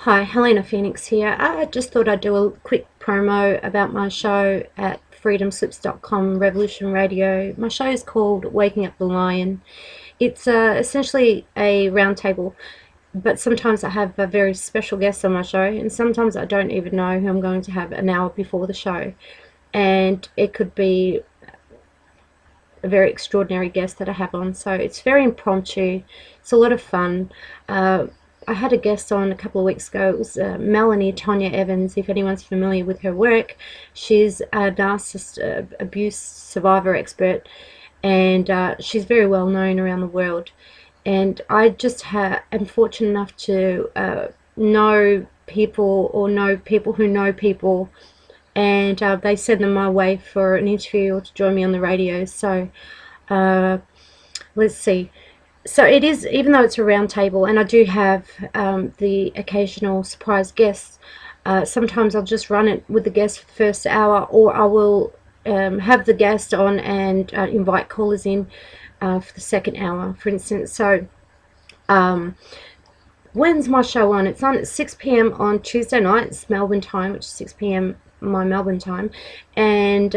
Hi, Helena Phoenix here. I just thought I'd do a quick promo about my show at freedomslips.com Revolution Radio. My show is called Waking Up the Lion. It's essentially a roundtable, but sometimes I have a very special guest on my show, and sometimes I don't even know who I'm going to have an hour before the show. And it could be a very extraordinary guest that I have on, so it's very impromptu. It's a lot of fun. I had a guest on a couple of weeks ago. It was Melanie Tonya Evans. If anyone's familiar with her work, she's a narcissist abuse survivor expert, and she's very well known around the world. And I just am fortunate enough to know people, or know people who know people, and they send them my way for an interview or to join me on the radio. So let's see. So it is, even though it's a round table, and I do have the occasional surprise guests, sometimes I'll just run it with the guest for the first hour, or I will have the guest on and invite callers in for the second hour, for instance. So when's my show on? It's on at 6 p.m. on Tuesday nights, Melbourne time, which is 6 p.m. my Melbourne time, and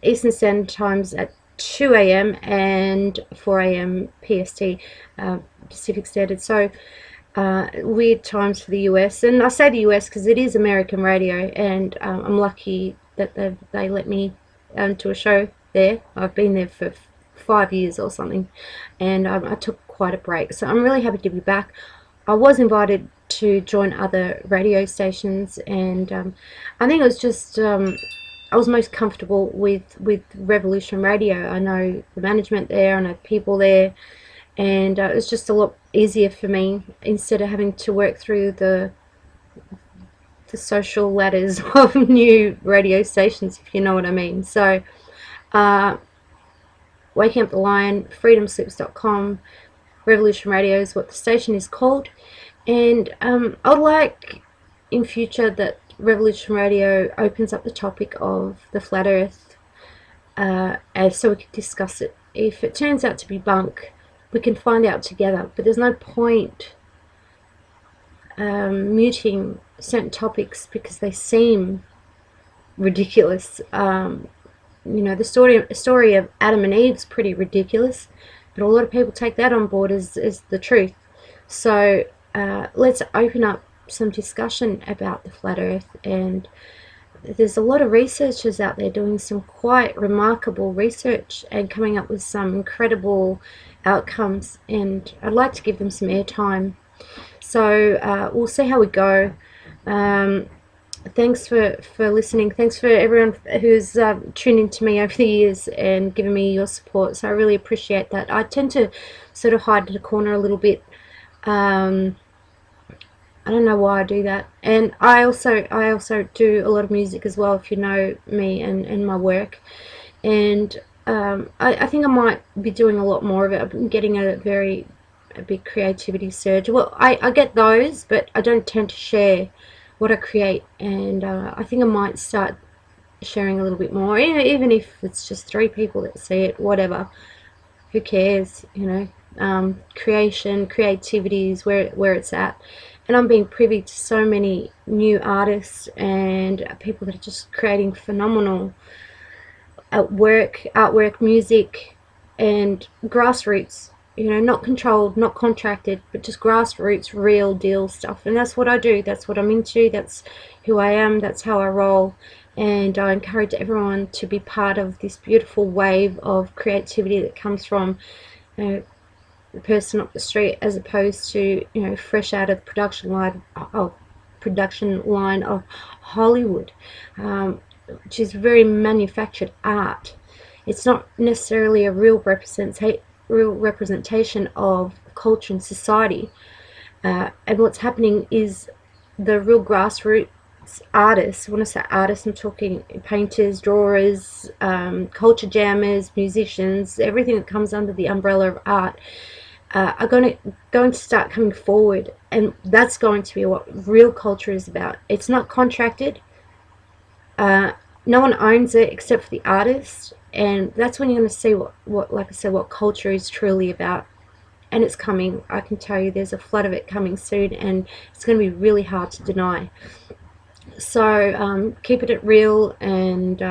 Eastern Standard Time's at 2 a.m. and 4 a.m. PST, Pacific Standard. So weird times for the US, and I say the US because it is American radio, and I'm lucky that they let me do a show there. I've been there for 5 years or something, and I took quite a break, so I'm really happy to be back. I was invited to join other radio stations, and I think it was just I was most comfortable with Revolution Radio. I know the management there, I know people there, and it was just a lot easier for me, instead of having to work through the social ladders of new radio stations, if you know what I mean. So Waking Up the Lion, freedomslips.com, Revolution Radio is what the station is called. And I'd like in future that Revolution Radio opens up the topic of the flat earth, so we can discuss it. If it turns out to be bunk, we can find out together, but there's no point muting certain topics because they seem ridiculous. The story of Adam and Eve is pretty ridiculous, but a lot of people take that on board as the truth. So let's open up some discussion about the flat earth, and there's a lot of researchers out there doing some quite remarkable research and coming up with some incredible outcomes, and I'd like to give them some airtime. So we'll see how we go. Thanks for listening. Thanks for everyone who's tuned into me over the years and given me your support, so I really appreciate that. I tend to sort of hide in the corner a little bit. I don't know why I do that, and I also do a lot of music as well, if you know me and my work, and I think I might be doing a lot more of it. I'm getting a big creativity surge. Well, I get those, but I don't tend to share what I create, and I think I might start sharing a little bit more, even if it's just 3 people that see it, whatever, who cares, creativity is where it's at. And I'm being privy to so many new artists and people that are just creating phenomenal artwork, music, and grassroots, not controlled, not contracted, but just grassroots, real deal stuff. And that's what I do, that's what I'm into, that's who I am, that's how I roll. And I encourage everyone to be part of this beautiful wave of creativity that comes from the person up the street, as opposed to fresh out of the production line of Hollywood, which is very manufactured art. It's not necessarily a real representation of culture and society. And what's happening is the real grassroots artists. When I say artists, I'm talking painters, drawers, culture jammers, musicians, everything that comes under the umbrella of art, are going to start coming forward, and that's going to be what real culture is about. It's not contracted. No one owns it except for the artist, and that's when you're going to see what like I said, what culture is truly about. and it's coming. I can tell you there's a flood of it coming soon, and it's going to be really hard to deny. So keep it at real, and